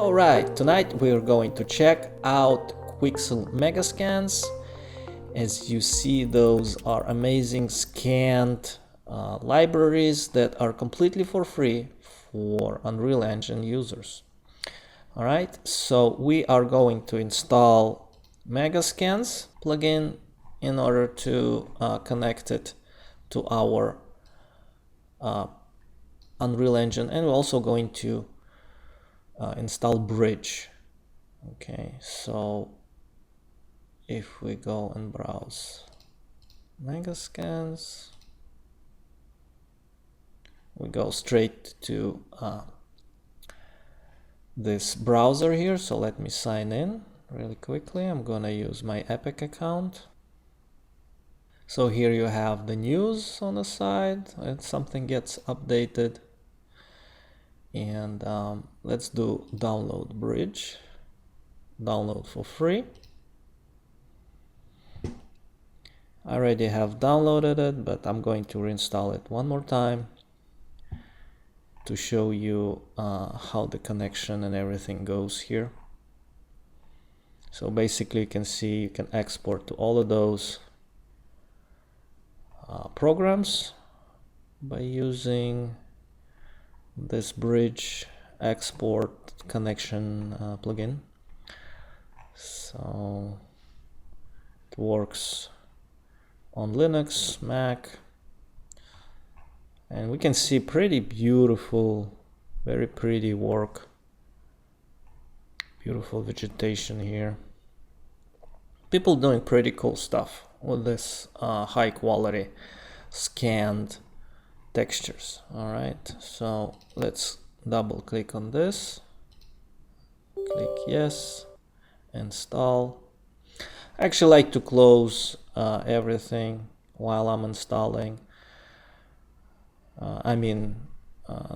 Alright, tonight we're going to check out Quixel Megascans. As you see, those are amazing scanned libraries that are completely for free for Unreal Engine users. Alright, so we are going to install Megascans plugin in order to connect it to our Unreal Engine, and we're also going to install Bridge. Okay, so if we go and browse Megascans, we go straight to this browser here. So let me sign in really quickly. I'm gonna use my Epic account. So here you have the news on the side, and something gets updated. And let's do download Bridge, download for free. I already have downloaded it, but I'm going to reinstall it one more time to show you how the connection and everything goes here. So basically you can see you can export to all of those programs by using this Bridge export connection plugin. So it works on Linux, Mac, and we can see pretty beautiful, very pretty work, beautiful vegetation here. People doing pretty cool stuff with this high quality scanned textures. All right, so let's double click on this, click yes, install. I actually like to close everything while I'm installing.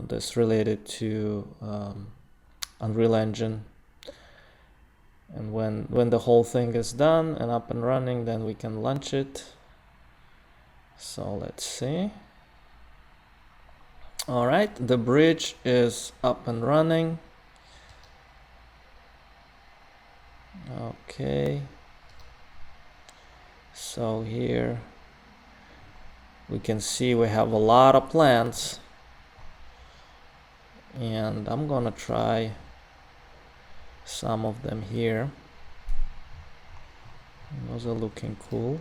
This related to Unreal Engine, and when the whole thing is done and up and running, then we can launch it. So let's see. All right, the bridge is up and running. Okay, so here we can see we have a lot of plants, and I'm gonna try some of them here. Those are looking cool.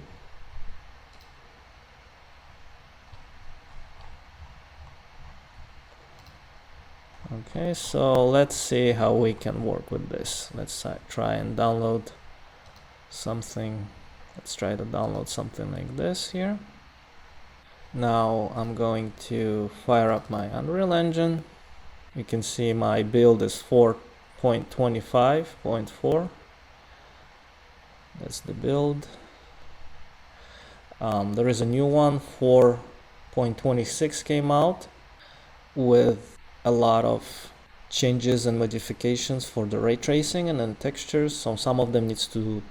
Okay, so let's see how we can work with this. Let's try and download something. Let's try to download something like this here. Now I'm going to fire up my Unreal Engine. You can see my build is 4.25.4. That's the build. There is a new one, 4.26 came out with a lot of changes and modifications for the ray tracing and then textures. So some of them needs to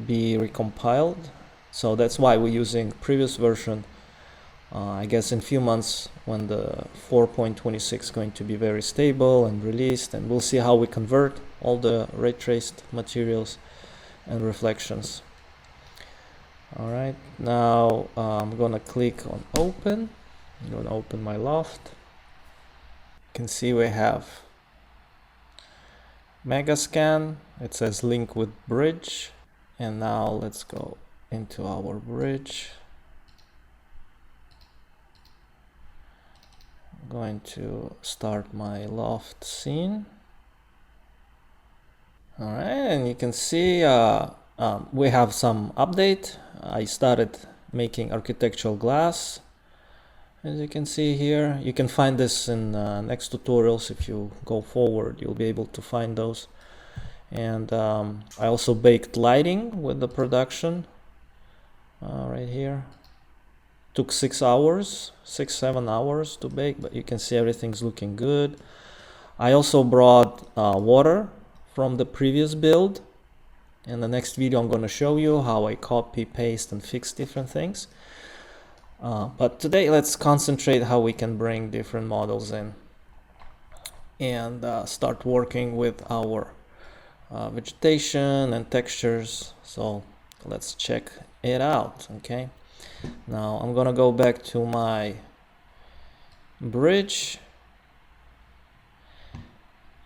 be recompiled. So that's why we're using previous version. I guess in a few months when the 4.26 is going to be very stable and released, and we'll see how we convert all the ray traced materials and reflections. All right, now I'm gonna click on open. I'm gonna open my loft. You can see we have Megascan. It says link with bridge, and now let's go into our bridge. I'm going to start my loft scene. All right, and you can see we have some update. I started making architectural glass. As you can see here, you can find this in next tutorials. If you go forward, you'll be able to find those. And I also baked lighting with the production right here. Took 6 hours, 6-7 hours to bake, but you can see everything's looking good. I also brought water from the previous build. In the next video, I'm going to show you how I copy, paste, and fix different things. But today, let's concentrate how we can bring different models in. and start working with our vegetation and textures. So let's check it out. Okay, now I'm gonna go back to my bridge,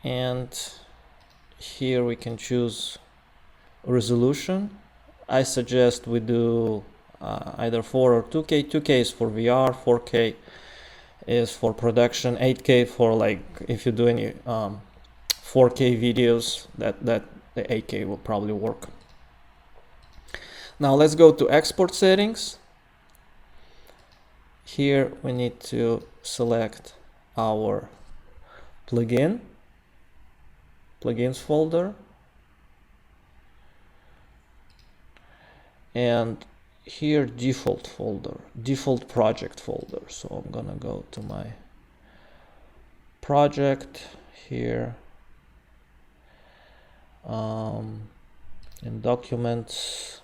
and here we can choose resolution. I suggest we do either 4 or 2K. 2K is for VR, 4K is for production, 8K for like if you do any 4K videos, that the 8K will probably work. Now let's go to export settings. Here we need to select our plugins folder, and here default project folder. So I'm gonna go to my project here, in documents,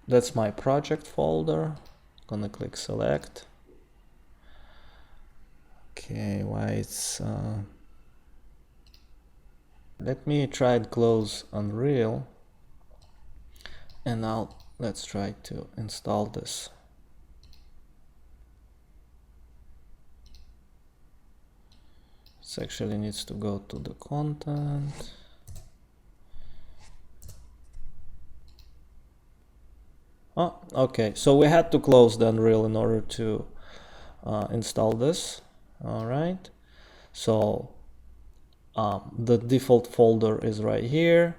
that's my project folder. Gonna click select. Okay, why it's let me try and close Unreal, and now let's try to install this. This actually needs to go to the content. Oh, okay, so we had to close the Unreal in order to install this. All right, so the default folder is right here,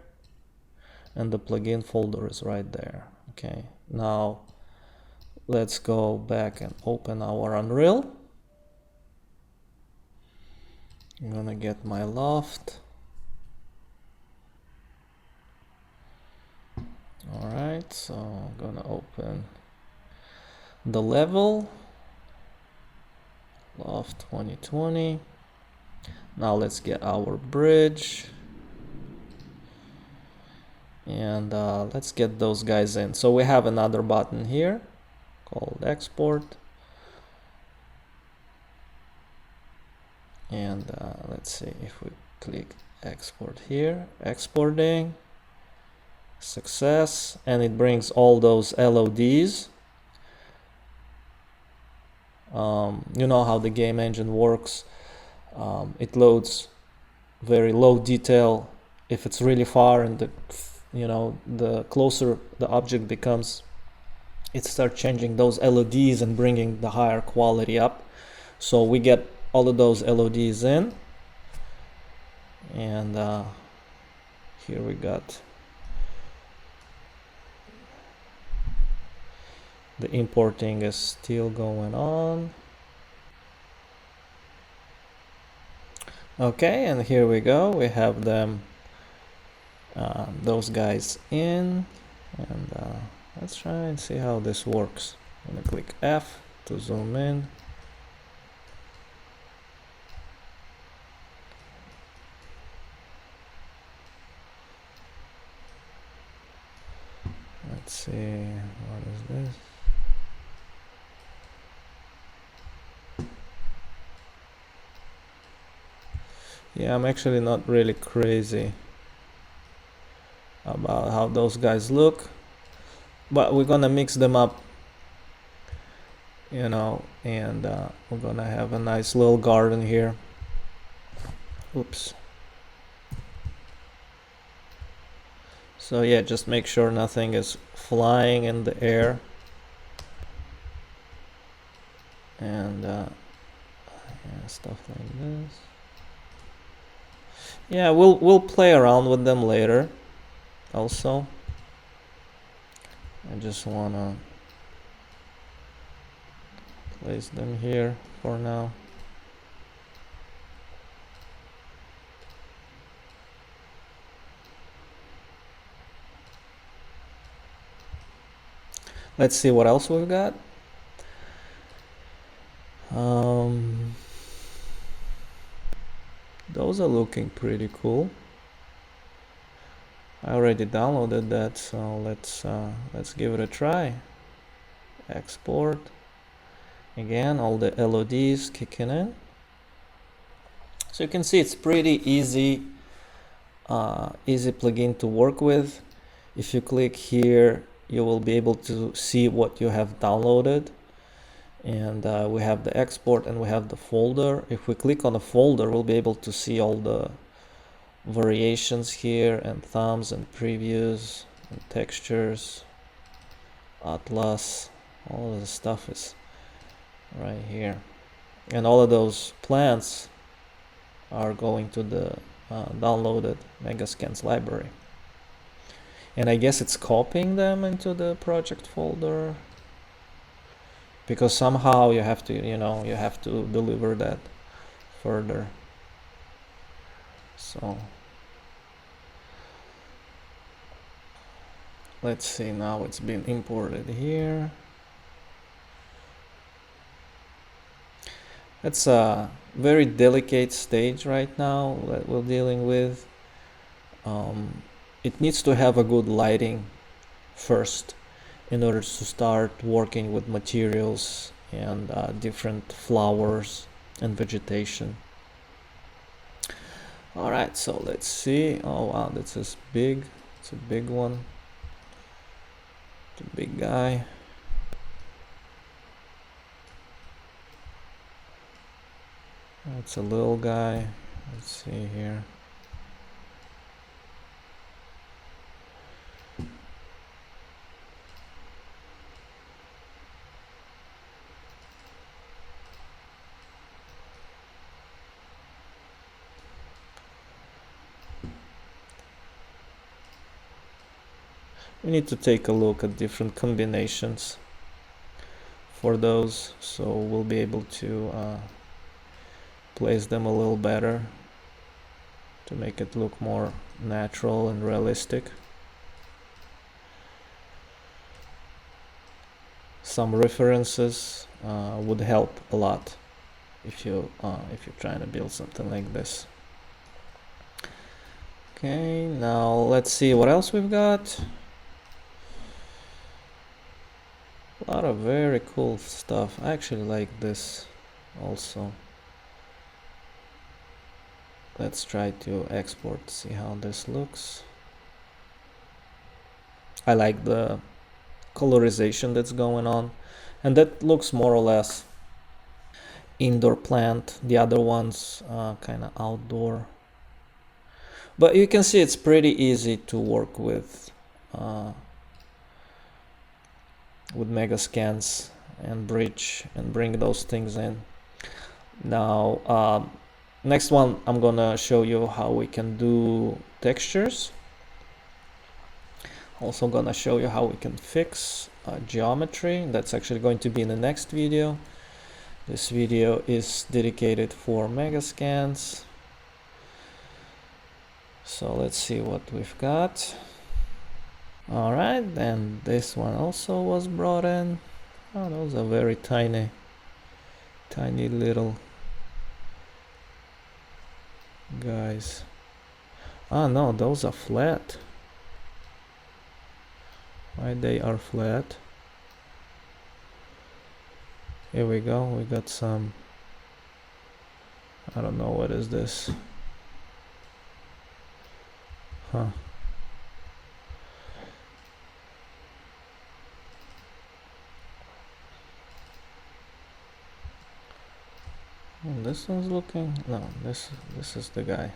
and the plugin folder is right there. Okay, now let's go back and open our Unreal. I'm gonna get my loft. All right, so I'm gonna open the level, loft 2020. Now let's get our bridge, and let's get those guys in. So we have another button here called export, and let's see if we click export here, exporting, success, and it brings all those LODs. You know how the game engine works. It loads very low detail if it's really far, and the closer the object becomes, it starts changing those LODs and bringing the higher quality up. So we get all of those LODs in, and here we got the importing is still going on. Okay, and here we go. We have them, those guys in, and let's try and see how this works. I'm gonna click F to zoom in. Let's see, what is this? Yeah, I'm actually not really crazy about how those guys look, but we're gonna mix them up, and we're gonna have a nice little garden here. Oops. So yeah, just make sure nothing is flying in the air, and yeah, stuff like this. Yeah, we'll play around with them later. Also, I just wanna place them here for now. Let's see what else we've got. Those are looking pretty cool. I already downloaded that, so let's give it a try. Export. Again, all the LODs kicking in. So you can see it's pretty easy plugin to work with. If you click here, you will be able to see what you have downloaded. And we have the export and we have the folder. If we click on the folder, we'll be able to see all the variations here, and thumbs and previews and textures, atlas, all of the stuff is right here. And all of those plants are going to the downloaded Megascans library. And I guess it's copying them into the project folder, because somehow you have to, you have to deliver that further. So let's see, now it's been imported here. It's a very delicate stage right now that we're dealing with. It needs to have a good lighting first in order to start working with materials and different flowers and vegetation. All right, so let's see. Oh wow, this is big. It's a big one. It's a big guy. It's a little guy. Let's see here. We need to take a look at different combinations for those, so we'll be able to place them a little better to make it look more natural and realistic. Some references would help a lot if you're trying to build something like this. Okay, now let's see what else we've got. A lot of very cool stuff. I actually like this also. Let's try to export, see how this looks. I like the colorization that's going on, and that looks more or less indoor plant. The other ones kind of outdoor, but you can see it's pretty easy to work with Megascans and bridge and bring those things in. Now next one, I'm gonna show you how we can do textures. Also gonna show you how we can fix geometry. That's actually going to be in the next video. This video is dedicated for Megascans. So let's see what we've got. All right, and this one also was brought in. Oh, those are very tiny little guys. Ah, no, those are flat. Why they are flat? Here we go. We got some, I don't know, what is this? Huh. Oh, this one's looking, no, this is the guy.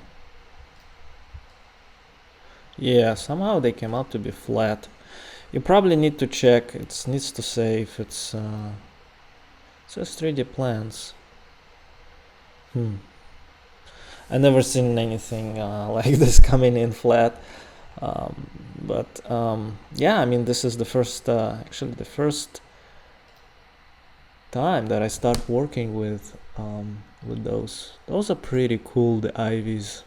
Yeah, somehow they came out to be flat. You probably need to check. It needs to say if it's it says 3D plans. I never seen anything like this coming in flat. But yeah, I mean, this is the first actually the first time that I start working with those. Those are pretty cool, the ivies.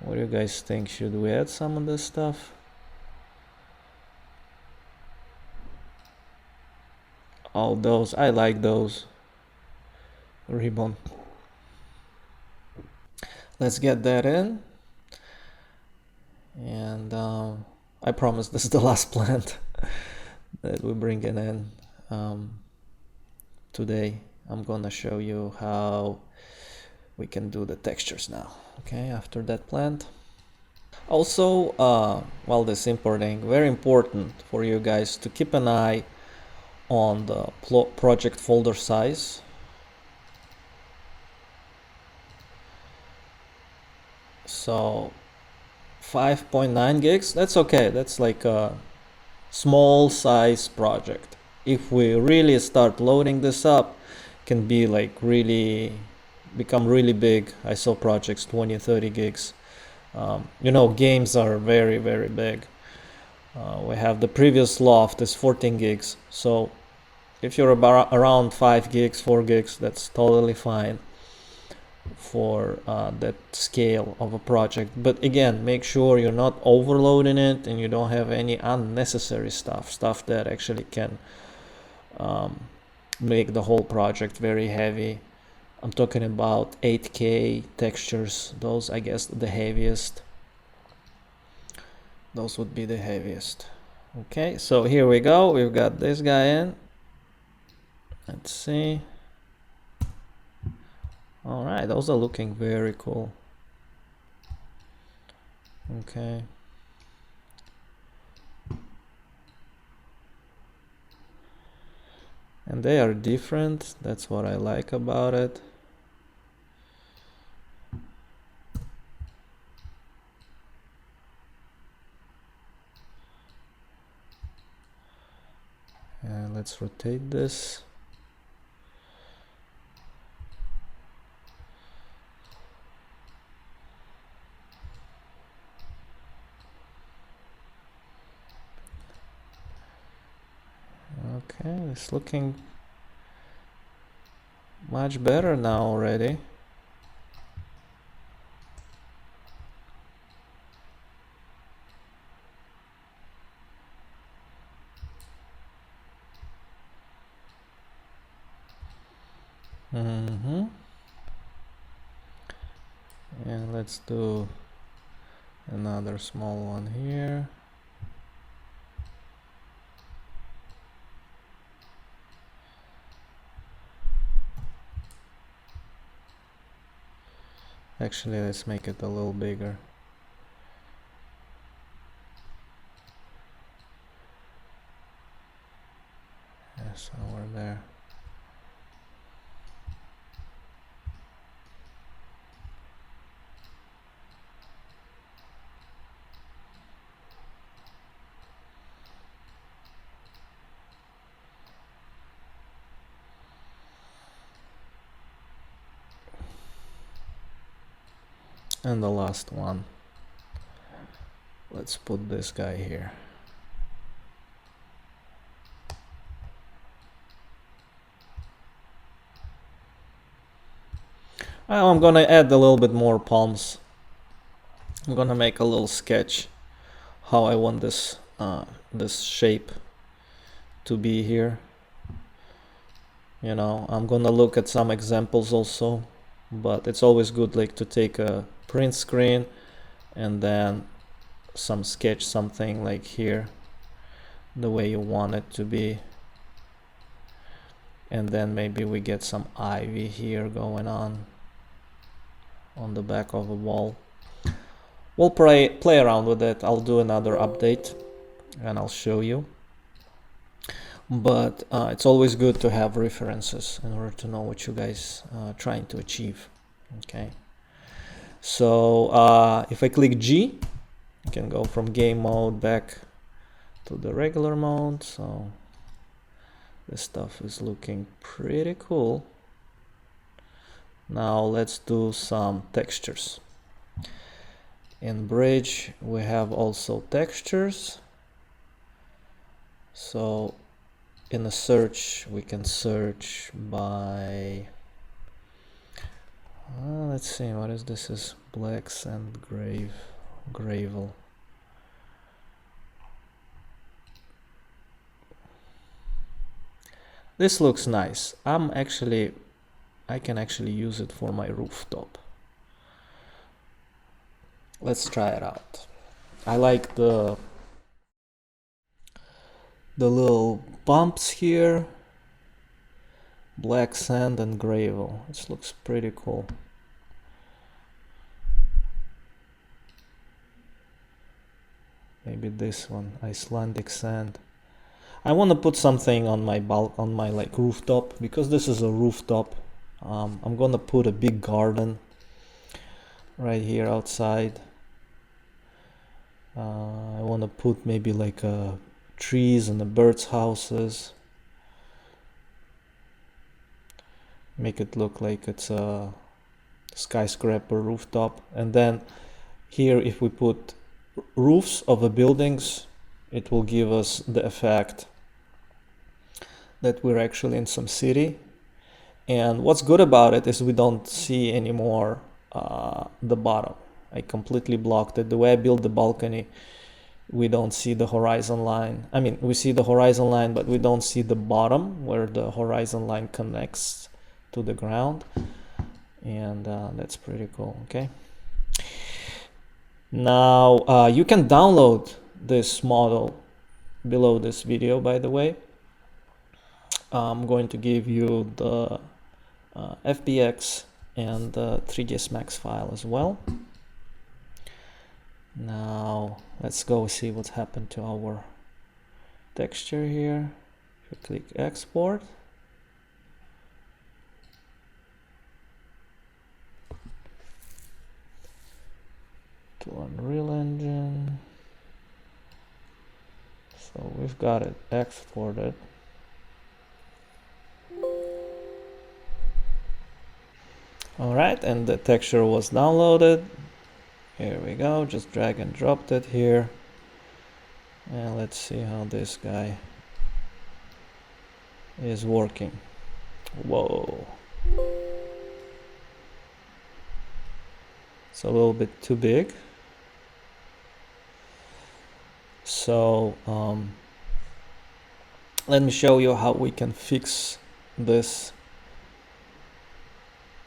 What do you guys think? Should we add some of this stuff? Oh, those, I like those. Ribbon. Let's get that in. And I promise this is the last plant that we're bringing in today. I'm gonna show you how we can do the textures now, okay, after that plant. Also, while this importing, very important for you guys to keep an eye on the project folder size. So 5.9 gigs, that's okay. That's like a small size project. If we really start loading this up, it can be like become really big. I saw projects 20-30 gigs. You know, games are very big. We have the previous loft is 14 gigs. So if you're about around 5 gigs, 4 gigs, that's totally fine for that scale of a project. But again, make sure you're not overloading it and you don't have any unnecessary stuff that actually can make the whole project very heavy. I'm talking about 8K textures. Those, I guess, the heaviest. Those would be the heaviest. Okay, so here we go. We've got this guy in. Let's see. All right, those are looking very cool. Okay. And they are different. That's what I like about it. And let's rotate this. Okay, it's looking much better now already. And let's do another small one here. Actually, let's make it a little bigger. Yes, over there. And the last one. Let's put this guy here. Now I'm gonna add a little bit more palms. I'm gonna make a little sketch how I want this this shape to be here. You know, I'm gonna look at some examples also, but it's always good like to take a print screen and then sketch something like here the way you want it to be, and then maybe we get some ivy here going on the back of a wall. We'll play around with it. I'll do another update and I'll show you, but it's always good to have references in order to know what you guys are trying to achieve. Okay, so if I click G, you can go from game mode back to the regular mode. So this stuff is looking pretty cool. Now let's do some textures. In Bridge we have also textures. So in a search we can search by let's see, what is this? Is black sand gravel. This looks nice. I can actually use it for my rooftop. Let's try it out. I like the little bumps here, black sand and gravel. This looks pretty cool. Maybe this one, Icelandic sand. I want to put something on my like rooftop, because this is a rooftop. I'm gonna put a big garden right here outside. I want to put maybe like trees and the birds' houses. Make it look like it's a skyscraper rooftop. And then here, if we put roofs of the buildings, it will give us the effect that we're actually in some city. And what's good about it is we don't see anymore the bottom. I completely blocked it. The way I built the balcony, we don't see the horizon line. I mean, we see the horizon line, but we don't see the bottom where the horizon line connects to the ground. And that's pretty cool. Okay. Now you can download this model below this video, by the way. I'm going to give you the FBX and the 3DsMax file as well. Now let's go see what's happened to our texture here. If you click export, to Unreal Engine. So we've got it exported. Alright, and the texture was downloaded. Here we go, just drag and dropped it here. And let's see how this guy is working. Whoa. It's a little bit too big. So let me show you how we can fix this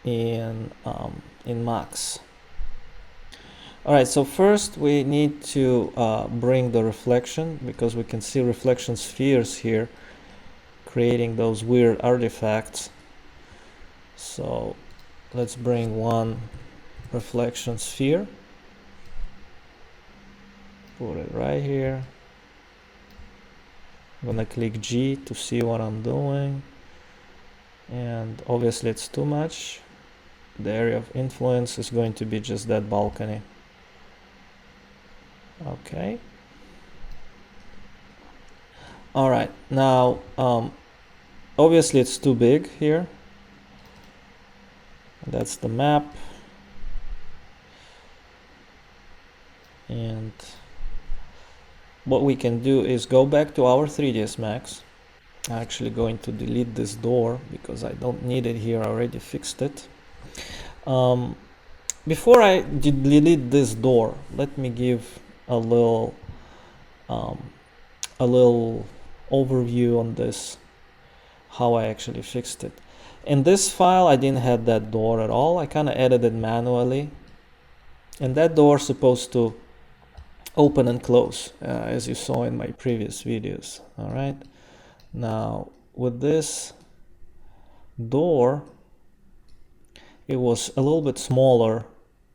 in Max. All right, so first we need to bring the reflection, because we can see reflection spheres here creating those weird artifacts. So let's bring one reflection sphere, put it right here. I'm gonna click G to see what I'm doing, and obviously it's too much. The area of influence is going to be just that balcony. Okay. All right, now obviously it's too big here. That's the map. And what we can do is go back to our 3dsMax. I'm actually going to delete this door because I don't need it here. I already fixed it. Before I delete this door, let me give a little overview on this, how I actually fixed it. In this file, I didn't have that door at all. I kind of edited manually, and that door is supposed to open and close, as you saw in my previous videos. All right, now with this door, it was a little bit smaller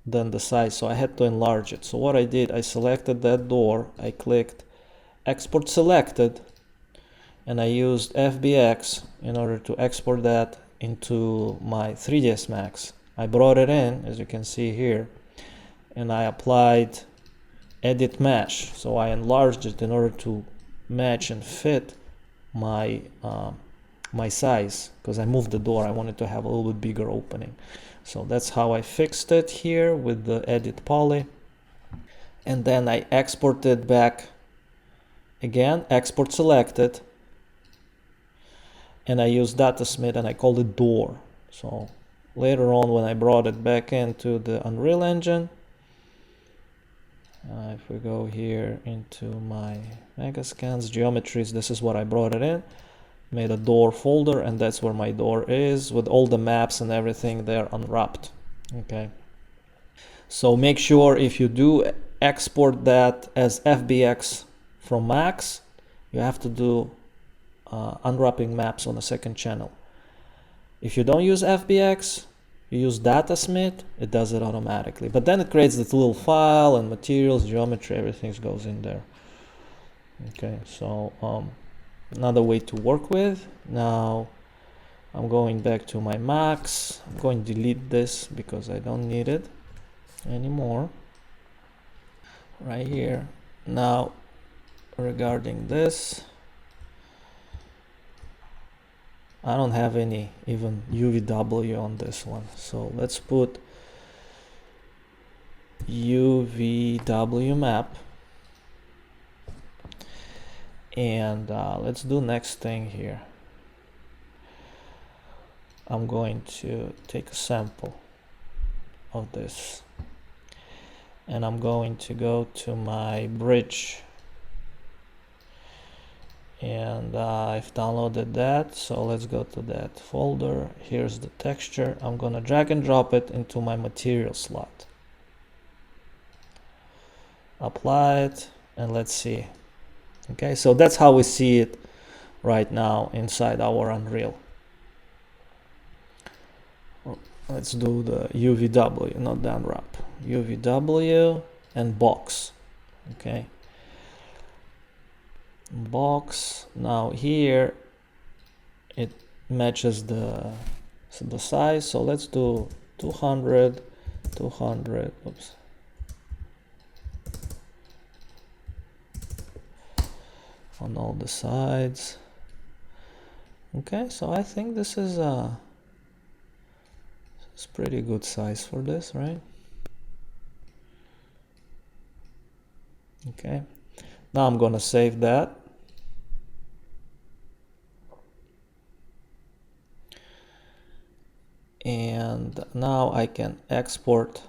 than the size, so I had to enlarge it. So what I did, I selected that door, I clicked export selected, and I used FBX in order to export that into my 3dsMax. I brought it in, as you can see here, and I applied edit mesh. So I enlarged it in order to match and fit my my size, because I moved the door. I wanted to have a little bit bigger opening. So that's how I fixed it here with the edit poly. And then I exported back again, export selected, and I used DATASMITH and I called it door. So later on, when I brought it back into the Unreal Engine, if we go here into my Megascans geometries, this is what I brought it in. Made a door folder, and that's where my door is with all the maps and everything there unwrapped. Okay, so make sure if you do export that as FBX from Max, you have to do unwrapping maps on the second channel. If you don't use FBX, you use DATASMITH, it does it automatically. But then it creates this little file and materials, geometry, everything goes in there. Okay, so another way to work with. Now I'm going back to my Max. I'm going to delete this because I don't need it anymore. Right here. Now regarding this, I don't have any even UVW on this one. So let's put UVW map. And let's do next thing here. I'm going to take a sample of this. And I'm going to go to my bridge. And I've downloaded that, so let's go to that folder. Here's the texture. I'm gonna drag and drop it into my material slot. Apply it, and let's see. Okay, so that's how we see it right now inside our Unreal. Let's do the UVW, not the unwrap. UVW and box. Okay. Box. Now here it matches the size, so let's do 200 oops, on all the sides. Okay, so I think this is it's pretty good size for this, right? Okay, now I'm gonna save that. And now I can export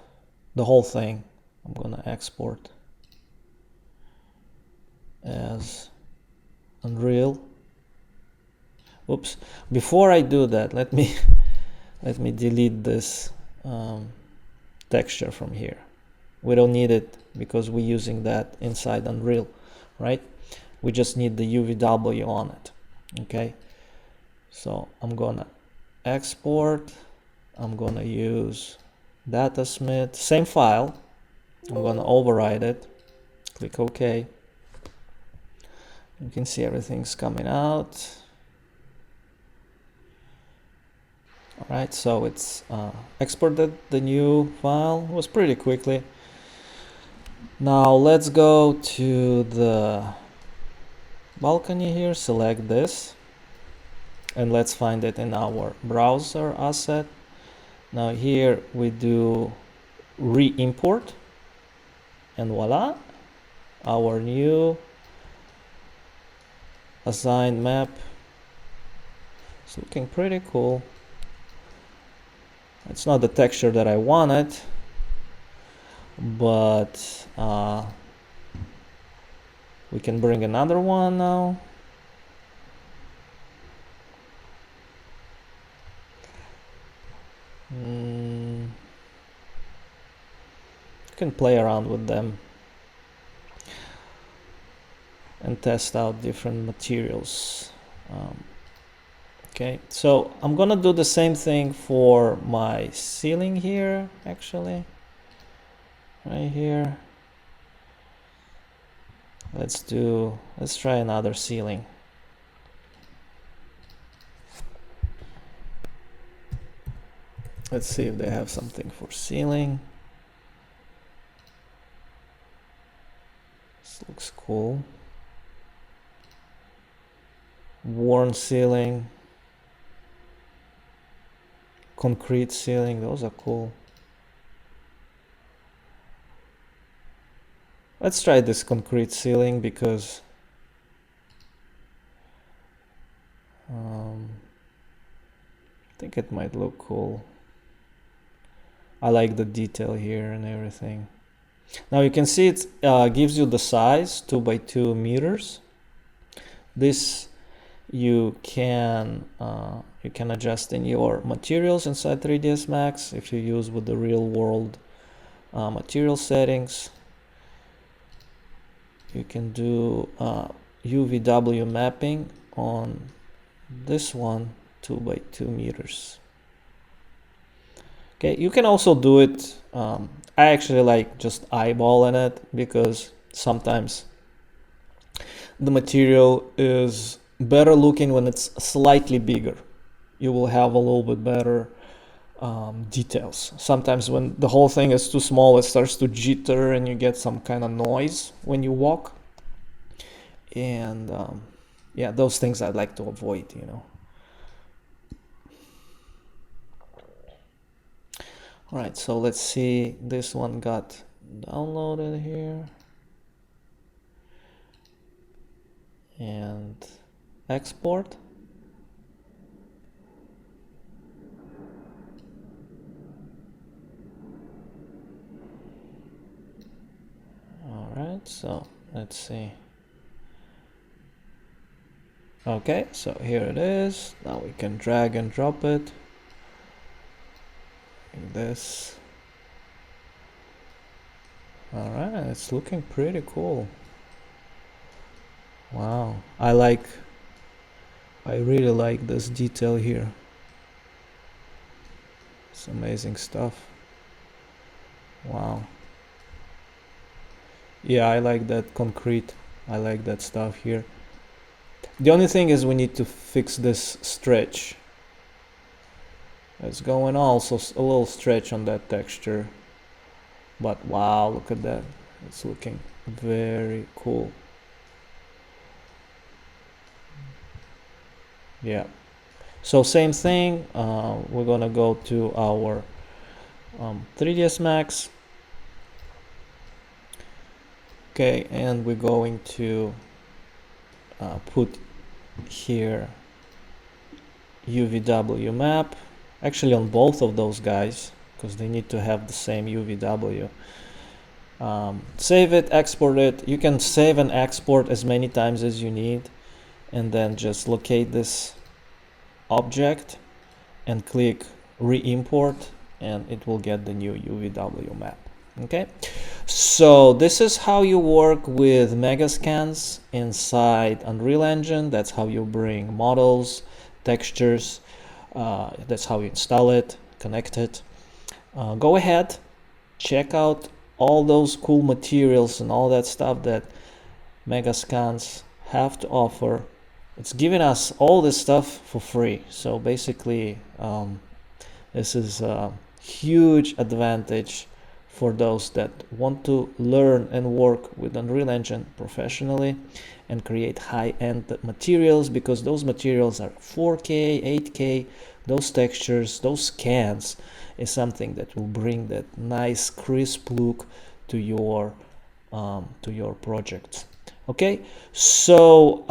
the whole thing. I'm gonna export as Unreal. Oops, before I do that, let me delete this texture from here. We don't need it because we're using that inside Unreal, right? We just need the UVW on it. Okay, so I'm gonna export. I'm gonna use DATASMITH, same file. I'm gonna override it, click OK. You can see everything's coming out. All right, so it's exported the new file. It was pretty quickly. Now let's go to the balcony here, select this, and let's find it in our browser asset. Now here we do re-import, and voila, our new assigned map. It's looking pretty cool. It's not the texture that I wanted, but we can bring another one now. You can play around with them and test out different materials. Okay, so I'm gonna do the same thing for my ceiling here, actually, right here. Let's try another ceiling. Let's see if they have something for ceiling. This looks cool. Worn ceiling. Concrete ceiling, those are cool. Let's try this concrete ceiling because I think it might look cool. I like the detail here and everything. Now you can see it gives you the size 2 by 2 meters. This you can adjust in your materials inside 3ds Max if you use with the real world material settings. you can do UVW mapping on this one 2 by 2 meters. Okay, you can also do it. I actually like just eyeballing it because sometimes the material is better looking when it's slightly bigger. You will have a little bit better details. Sometimes when the whole thing is too small, it starts to jitter and you get some kind of noise when you walk. And yeah, those things I'd like to avoid, you know. All right, so let's see, this one got downloaded here. And export. All right, so let's see. Okay, so here it is. Now we can drag and drop it. Like this. All right, it's looking pretty cool. Wow, I really like this detail here. It's amazing stuff. Wow. Yeah, I like that concrete. I like that stuff here. The only thing is we need to fix this stretch. It's going also a little stretch on that texture. But wow, look at that. It's looking very cool. Yeah. So same thing. We're gonna go to our 3ds Max. Okay, and we're going to put here UVW map, actually on both of those guys, because they need to have the same UVW. Save it, export it. You can save and export as many times as you need, and then just locate this object and click re-import, and it will get the new UVW map. Okay, so this is how you work with Megascans inside Unreal Engine. That's how you bring models, textures, that's how you install it, connect it. Go ahead, check out all those cool materials and all that stuff that Megascans have to offer. It's giving us all this stuff for free. So basically, this is a huge advantage for those that want to learn and work with Unreal Engine professionally and create high-end materials, because those materials are 4K, 8K, those textures, those scans is something that will bring that nice crisp look to your project. Okay, so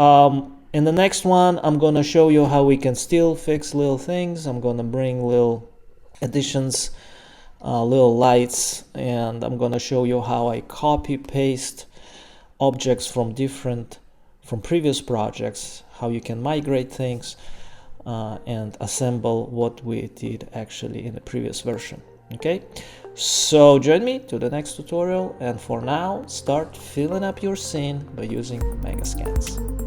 in the next one, I'm gonna show you how we can still fix little things. I'm gonna bring little additions, little lights, and I'm gonna show you how I copy paste objects from previous projects, how you can migrate things and assemble what we did actually in the previous version. Okay, so join me to the next tutorial, and for now, start filling up your scene by using Megascans.